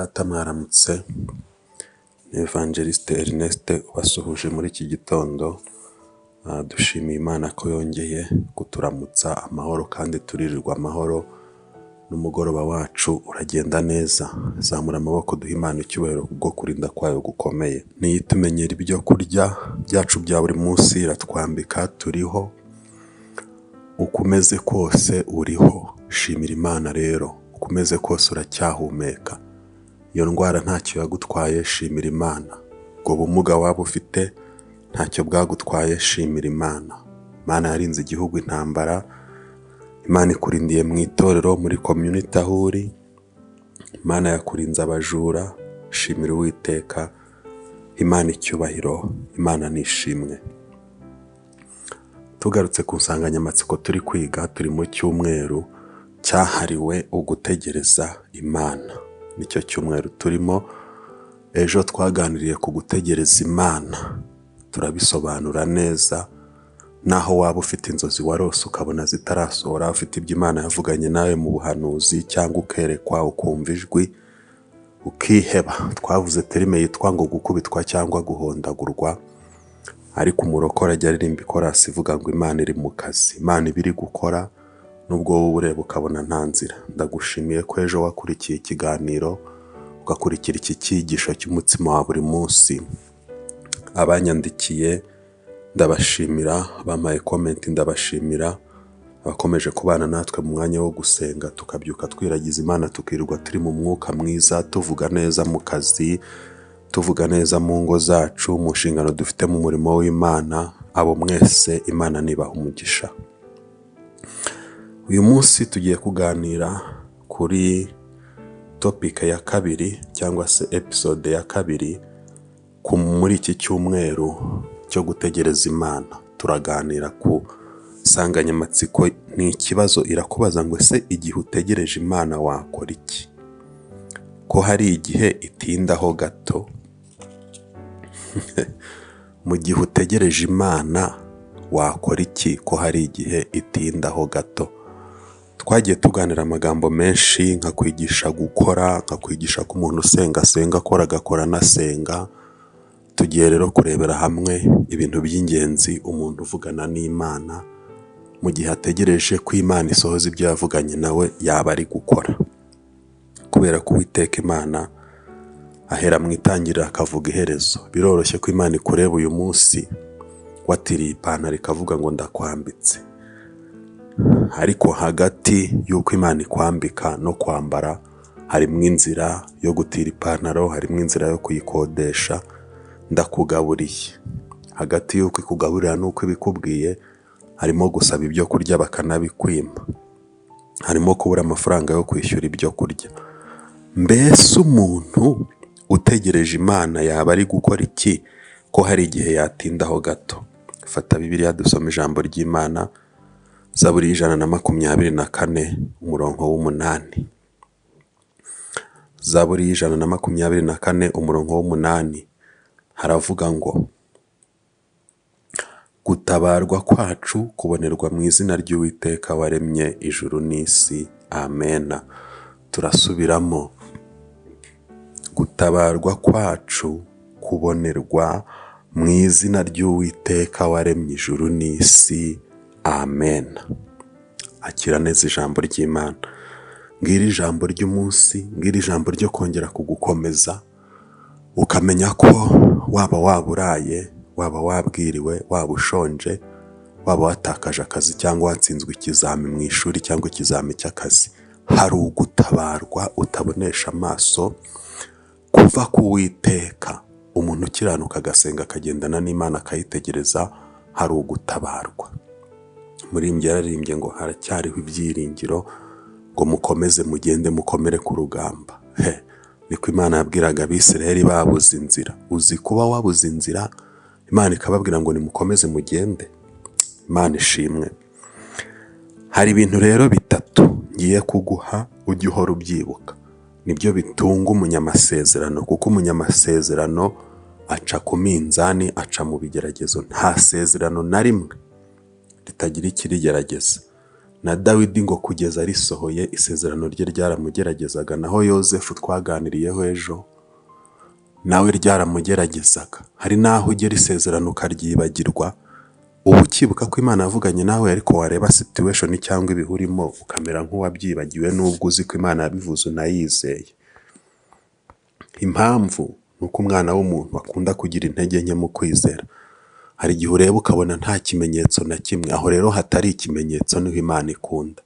data mwaramutse. Ni Evangeliste Ernest ubasuhuje muri iki gitondo. Dushimiye Imana ko yongeye kuturamutsa amahoro kandi turirirwa amahoro. N'umugoroba wacu uragenda neza. Zamura amaboko duha Imana icyubahiro kubwo kurinda kwayo gukomeye. Niyitumenyera ibyo kurya byacu bya buri munsi, iratwambika, turiho. Uko umeze kose uriho. Shimira Imana rero. Uko umeze kose uracyahumeka. Iyo ndwara ntacyo yagutwaye, shimira Imana. Ubwo bumuga waba ufite ntacyo bwagutwaye, shimira Imana. Imana yarinze igihugu intambara. Imana ikurindiye mu itorero, muri community aho uri. Imana yakurinze abajura, shimira Uwiteka. Imana icyubahiro, Imana nishimwe. Tugarutse ku nsanganyamatsiko turi kwiga, turi mu cyumweru cyahariwe ugutegereza Imana. Nicyo cyumweru turimo. Ejo twaganiriye ku gutegereza Imana, turabisobanura neza. Naho waba ufite inzozi warose ukabona zitarasohora, ufite ibyo Imana yavuganye nawe mu buhanuzi, cyangwa ukerekwa ukumva ijwi ukiheba. Twavuze terime yitwa ngo gukubitwa cyangwa guhondagurwa, ariko umurokore ajya aririmba ikorasi ivuga ngo Imana iri mu kazi. Imana iba iri gukora, nubwo wowe ureba ukabona nta nzira. Ndagushimiye ko ejo wakurikiye ikiganiro, ugakurikira iki cyigisho cy'umutsima wa buri munsi. Abanyandikiye ndabashimira, bampaye comment ndabashimira. Abakomeje kubana natwe mu mwanya wo gusenga, tukabyuka twiragiza Imana, tukirirwa turi mu mwuka mwiza, tuvuga neza mu kazi, tuvuga neza mu ngo zacu, mu nshingano dufite mu murimo w'Imana. Abo mwese Imana nibaha umugisha. Uyu munsi tugiye kuganira kuri topic ya kabiri, cyangwa se episode ya kabiri muri iki cyumweru cyo gutegereza Imana. Turaganira ku nsanganyamatsiko, ni ikibazo irakubaza ngo ese igihe utegereje Imana wakora iki? Ko hari igihe itindaho gato. Mu gihe utegereje Imana wakora iki? Ko hari igihe itindaho gato. Twagiye tuganira amagambo menshi, nka kwigisha gukora, nka kwigisha ko umuntu asenga akora, agakora anasenga. Tugiye rero kurebera hamwe ibintu by'ingenzi umuntu uvugana n'Imana mu gihe ategereje ko Imana isohoza ibyo yavuganye nawe yaba ari gukora. Kubera ko Uwiteka Imana ahera mu itangiriro akavuga iherezo. Biroroshye ko Imana ikureba uyu munsi watiriye ipantaro ikavuga ngo ndakwambitse, ariko hagati y'uko Imana ikwambika no kwambara harimo inzira yo gutira ipantaro, harimo inzira yo kuyikodesha. Ndakugaburiye. Hagati y'uko ikugaburira n'uko ibikubwiye harimo gusaba ibyo kurya bakanabikwima, harimo kubura amafaranga yo kwishyura ibyo kurya. Mbese umuntu utegereje Imana yaba ari gukora iki? Ko hari igihe yatindaho gato. Fata Bibiliya dusome ijambo ry'Imana. Zaburi 124 umurongo w'8. Zaburi 124 umurongo w'8 haravuga ngo gutabarwa kwacu kubonerwa mu izina ry'Uwiteka waremye ijuru n'isi. Amena. Turasubiramo. Gutabarwa kwacu kubonerwa mu izina ry'Uwiteka waremye ijuru n'isi. Amen. Akira neza ijambo ry'Imana. Ngiri ijambo ry'umunsi, ngiri ijambo ryo kongera kugukomeza, ukamenya ko waba waburaye, waba wabwiriwe, waba ushonje, waba watakaje akazi cyangwa watsinzwe ikizami mu ishuri cyangwa ikizami cy'akazi, hari ugutabarwa utabonesha amaso kuva ku Uwiteka. Umuntu ukiranuka agasenga akagendana n'Imana akayitegereza, hari ugutabarwa. Muririmbyi yararimbye ngo haracyariho ibyiringiro, ngo mukomeze mugende mukomere ku rugamba. Niko Imana yabwiraga Abisirayeli babuze inzira. Uzi kuba wabuze inzira, Imana ikababwira ngo nimukomeze mugende? Imana ishimwe. Hari ibintu rero bitatu ngiye kuguha, ujye uhora ubyibuka. Nibyo bitunga umunyamasezerano, kuko umunyamasezerano aca ku minzani, aca mu bigeragezo. Nta sezerano na rimwe ritagira ikirigerageza. na Dawidi ngo kugeza risohoye isezerano rye ryaramugeragezaga, naho Yozefu twaganiriyeho ejo nawe ryaramugeragezaga. Hari naho ugera isezerano ukaryibagirwa, uba ukibuka ko Imana yavuganye nawe ariko wareba situation cyangwa ibihurimo ukamera nk'uwabyibagiwe nubwo uzi ko Imana yabivuze unayizeye. Impamvu nuko umwana w'umuntu akunda kugira intege nke mu kwizera. Hari igihe ureba ukabona nta kimenyetso na kimwe, aho rero hatari ikimenyetso niho Imana ikunda.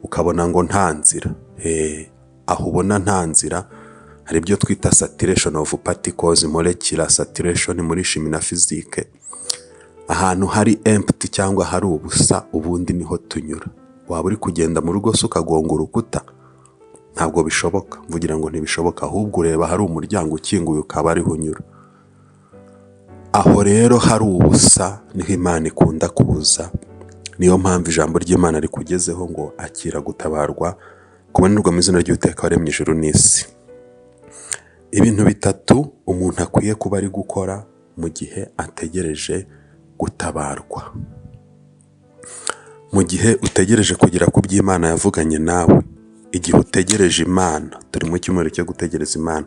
Ukabona ngo nta nzira, aho ubona nta nzira hari ibyo twita saturation of particles, molecular saturation muri chimie na physique. Ahantu hari empty cyangwa hari ubusa ubundi niho tunyura. Waba uri kugenda mu rugo se ukagonga urukuta? Ntabwo bishoboka, mvugira ngo ntibishoboka, ahubwo ureba hari umuryango ukinguye ukaba ariho unyura. Aho rero hari ubusa niho Imana ikunda kuza. Niyo mpamvu ijambo ry'Imana rikugezeho ngo akira gutabarwa kubonerwa mu izina ry'Uwiteka waremye ijuru n'isi. Ibintu bitatu umuntu akwiye kuba ari gukora mu gihe ategereje gutabarwa. Mu gihe utegereje kugera ku by'Imana yavuganye nawe, igihe utegereje Imana, turi mu cyumweru cyo gutegereza Imana,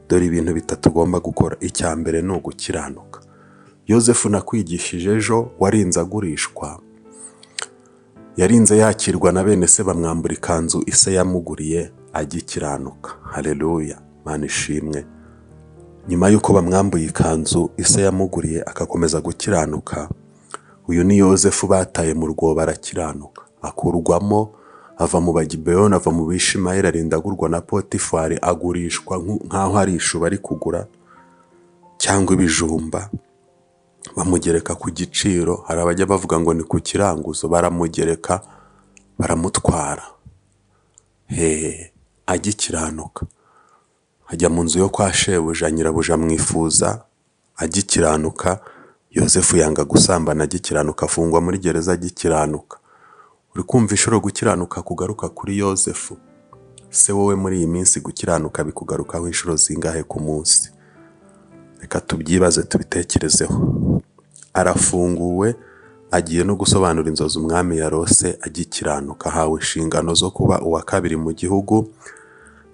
dore ibintu bitatu ugomba gukora. Icya mbere ni ugukiranuka. Yozefu nakwigishije ejo warinze agurishwa, yarinze yakirwa na bene se bamwambura ikanzu ise yamuguriye agikiranuka. Haleluya, Mana ishimwe. Nyuma yuko bamwambuye ikanzu ise yamuguriye akakomeza gukiranuka, uyu ni Yozefu bataye mu rwobo arakiranuka, akurwamo, ava mu Bagibeyoni, ava mu Bishimayeli, arindagurwa na Potifari, agurishwa nk'aho ari ishu bari kugura cyangwa ibijumba, bamugereka ku giciro. Hari abajya bavuga ngo ni ku kiranguzo, baramugereka baramutwara, agikiranuka. Ajya mu nzu yo kwa shebuja, nyirabuja amwifuza agikiranuka. Yozefu yanga gusambana agikiranuka, afungwa muri gereza agikiranuka. Uri kumva inshuro gukiranuka kugaruka kuri Yozefu? Se wowe muri iyi minsi gukiranuka bikugarukaho inshuro zingahe ku munsi? Reka tubyibaze tubitekerezeho. Arafunguwe, agiye no gusobanura inzozi umwami yarose agikiranuka. Ahawe inshingano zo kuba uwa kabiri mu gihugu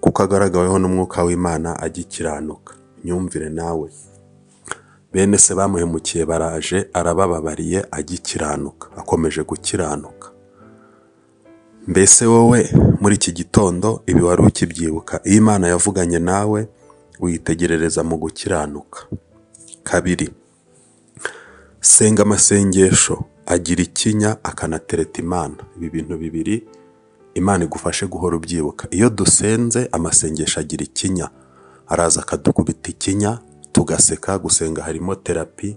kuko agaragaweho n'umwuka w'Imana agikiranuka. Nyumvire nawe, bene se bamuhemukiye baraje, arabababariye agikiranuka, akomeje gukiranuka. Mbese wowe muri iki gitondo ibi wari ukibyibuka? Iyo Imana yavuganye nawe uyitegerereza mu gukiranuka. Kabiri, senga amasengesho agira ikinya akanatereta Imana. Ibi bintu bibiri Imana igufashe guhora ubyibuka. Iyo dusenze amasengesho agira ikinya, araza akadukubita ikinya tugaseka. Gusenga harimo terapi,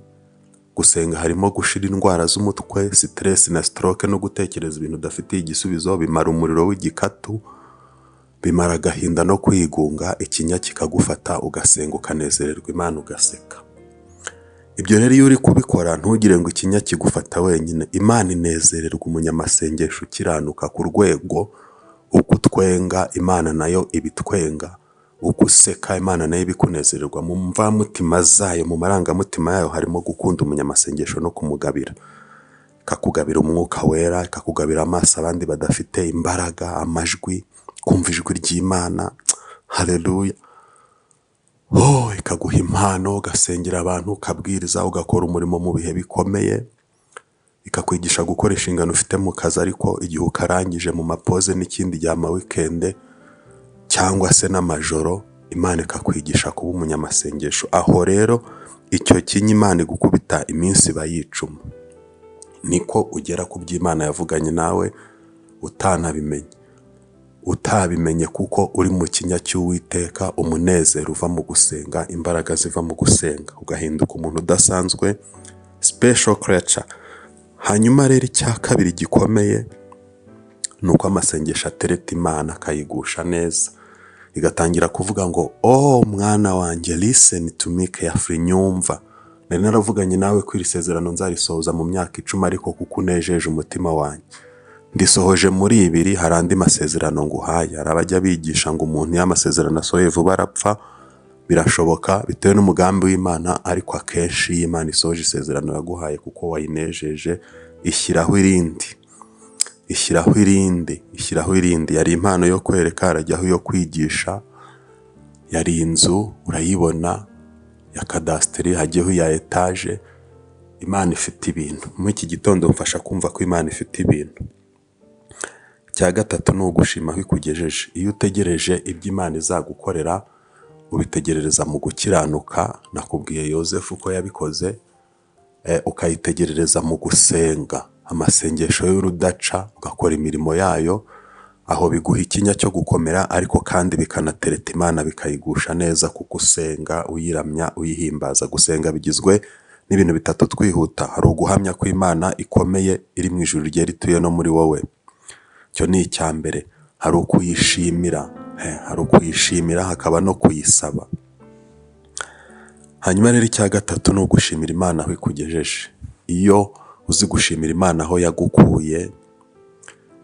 gusenga harimo gushira indwara z'umutwe, stress na stroke, no gutekereza ibintu udafitiye igisubizo. Bimara umuriro w'igikatu, bimara agahinda no kwigunga. Ikinya kikagufata ugasenga ukanezererwa Imana ugaseka. Ibyo rero iyo uri kubikora ntugire ngo ikinya kigufata wenyine. Imana inezererwa umunyamasengesho ukiranuka ku rwego uko utwenga Imana nayo ibitwenga, uko useka Imana nayo ibikunezererwa. Mu mvamutima zayo, mu marangamutima yayo harimo gukunda umunyamasengesho no kumugabira. Ikakugabira umwuka wera, ikakugabira amaso abandi badafite imbaraga, amajwi, kumva ijwi ry'Imana. Haleluya. Ikaguha impano, ugasengera abantu, ukabwiriza, ugakora umurimo mu bihe bikomeye. Ikakwigisha gukora inshingano ufite mu kazi, ariko igihe ukarangije mu mapoze n'ikindi gihe ama weekend cyangwa se n'amajoro, Imana ikakwigisha kuba umunyamasengesho. Aho rero icyo kinya Imana igukubita iminsi bayicuma. Niko ugera ku by'Imana yavuganye nawe utabimenye kuko uri mu kinya cy'Uwiteka. Umunezero uva mu gusenga, imbaraga ziva mu gusenga, ugahinduka umuntu udasanzwe, special creature. Hanyuma rero icya kabiri gikomeye nuko amasengesho atereta Imana akayigusha neza, igatangira kuvuga ngo mwana wanjye, listen to me carefully, nyumva. Nari naravuganye nawe ko iri sezerano nzarisohoza mu myaka 10, ariko kuko unejeje umutima wanjye ndisohoje muri 2. Hari andi masezerano nguhaye. Hari abajya bigisha ngo umuntu y'amasezerano asohoye vuba arapfa. Birashoboka bitewe n'umugambi w'Imana, ariko akenshi y'Imana isohoje isezerano yaguhaye kuko wayinejeje, ishyiraho irindi. ishyiraho irindi. Yari impano yo kwereka, harajyaho iyo kwigisha. Yari inzu, urayibona, ya kadasiteri, hajyaho iya etaje. Imana ifite ibintu. Muri iki gitondo mfasha kumva ko Imana ifite ibintu. Icya gatatu ni ugushima aho ikugejeje. Iyo utegereje ibyo Imana izagukorera, ubitegerereza mu gukiranuka. Nakubwiye Yozefu uko yabikoze, ukayitegerereza mu gusenga, amasengesho y'urudaca, ugakora imirimo yayo. Aho biguha ikinya cyo gukomera, ariko kandi bikanatereta Imana, bikayigusha neza, kuko usenga uyiramya, uyihimbaza. Gusenga bigizwe n'ibintu bitatu twihuta. Hari uguhamya ko Imana ikomeye, iri mu ijuru rye rituye no muri wowe. Cyo ni icya mbere. Hari ukuyishimira, hakaba no kuyisaba. Hanyuma rero icya gatatu ni ugushimira Imana aho ikugejeje. Iyo uzi gushimira Imana aho yagukuye,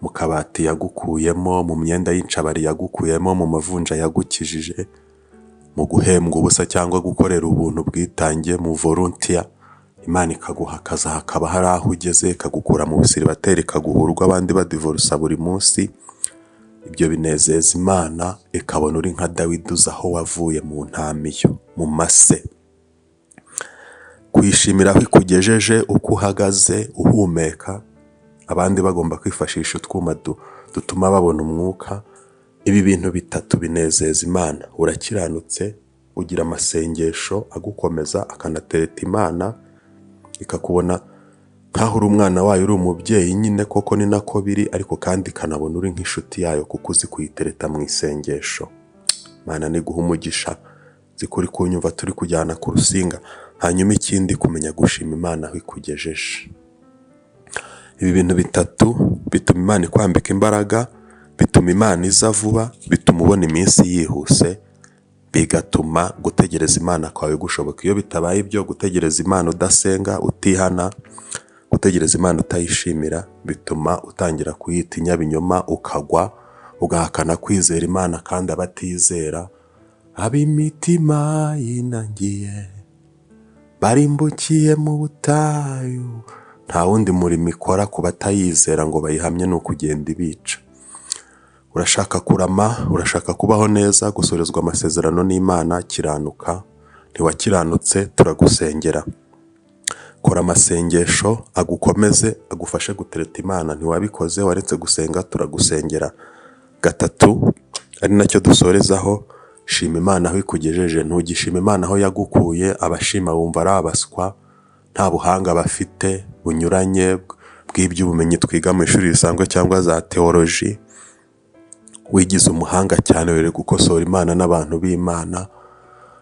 mu kabati yagukuyemo, mu myenda y'incabari yagukuyemo, mu mavunja yagukijije, mu guhembwa ubusa cyangwa gukorera ubuntu bwitange, mu volunteer, Imana ikaguha akazi, hakaba hari aho ugeze, ikagukura mu busiribateri, ikaguhurwa abandi badivorusa buri munsi. Ibyo binezeza Imana, ikabona uri nka Dawidi uzi aho wavuye mu ntamiyo, mu mase. Kwishimira aho ikugejeje, uko uhagaze uhumeka, abandi bagomba kwifashisha utwuma dutuma babona umwuka. Ibi bintu bitatu binezeza Imana. Urakiranutse, ugira amasengesho agukomeza, akanatereta Imana, ikakubona nkaho uri umwana wayo, uri umubyeyi nyine, koko ni nako biri, ariko kandi ikanabona uri nk'inshuti yayo, kuko uzi kuyitereta mu isengesho. Imana niguha umugisha, zikuri kunyumva turi kujyana ku rusinga. Hanyuma ikindi, kumenya gushima Imana aho ikugejeje. Ibi bintu bitatu bituma Imana ikwambika imbaraga, bituma Imana iza vuba, bituma ubona iminsi yihuse, bigatuma gutegereza Imana kwawe gushoboka. Iyo bitabaye ibyo, gutegereza Imana udasenga, utihana, gutegereza Imana utayishimira, bituma utangira kuyita inyabinyoma, ukagwa, ugahakana kwizera Imana. Kandi abatizera, ab'imitima yinangiye, barimbukiye mu butayu. Nta wundi murimo ikora ku batayizera ngo bayihamye, ni ukugenda ibica. Urashaka kurama, urashaka kubaho neza, gusorezwa amasezerano n'Imana, kiranuka. Ntiwakiranutse, turagusengera. Kora amasengesho agukomeze, agufashe gutereta Imana. Ntiwabikoze, waretse gusenga, turagusengera. Gatatu, ari nacyo dusorezaho, shima Imana aho ikugejeje. Ntugishima Imana aho yagukuye. Abashima bumva ari abaswa, nta buhanga bafite bunyuranye bw'iby'ubumenyi twiga mu ishuri risanzwe cyangwa za teoloji. Wigize umuhanga cyane, were gukosora Imana n'abantu b'Imana.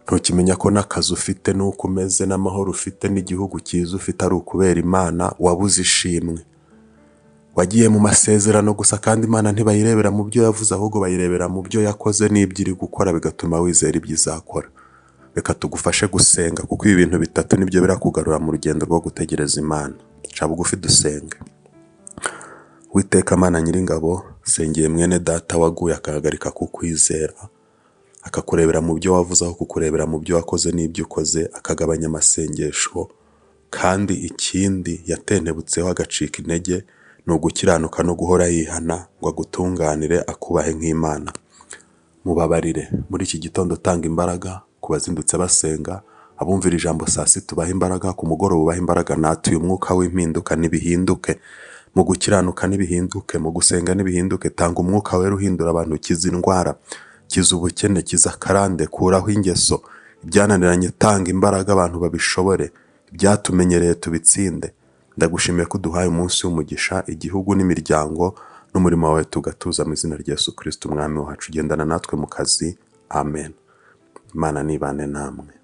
Ntukimenya ko n'akazi ufite, n'uko umeze, n'amahoro ufite, n'igihugu cyiza ufite, ari ukubera Imana. Wabuze ishimwe, wagiye mu masezerano gusa, kandi Imana ntibayirebera mu byo yavuze, ahubwo bayirebera mu byo yakoze n'ibyo iri gukora, bigatuma wizera ibyo izakora. Reka tugufashe gusenga, kuko ibi bintu bitatu nibyo birakugarura mu rugendo rwo gutegereza Imana. Ca bugufi dusenge. Uwiteka Mana Nyiringabo, sengeye mwene data waguye akahagarika kukwizera, akakurebera mu byo wavuze aho kukurebera mu byo wakoze n'ibyo ukoze, akagabanya amasengesho. Kandi ikindi yatentebutseho agacika intege, ni ugukiranuka no guhora yihana, ngo agutunganire, akubahe nk'Imana. Mubabarire muri iki gitondo, tanga imbaraga ku bazindutse basenga, abumvira ijambo saa sita ubaha imbaraga, ku mugoroba ubaha imbaraga. Natuye umwuka w'impinduka n'ibihinduke, mu gukiranuka n'ibihinduke, mu gusenga n'ibihinduke. Tanga umwuka wera uhindura abantu, kiza indwara, kiza ubukene, kiza akarande, kuraho ingeso, ibyananiranye. Tanga imbaraga abantu babishobore, ibyatumenyereye tubitsinde. Ndagushimiye ko uduhaye umunsi w'umugisha, igihugu n'imiryango n'umurimo wawe tugatuza, mu izina rya Yesu Kristo umwami wacu. Gendana natwe mu kazi. Amen. Imana nibane namwe.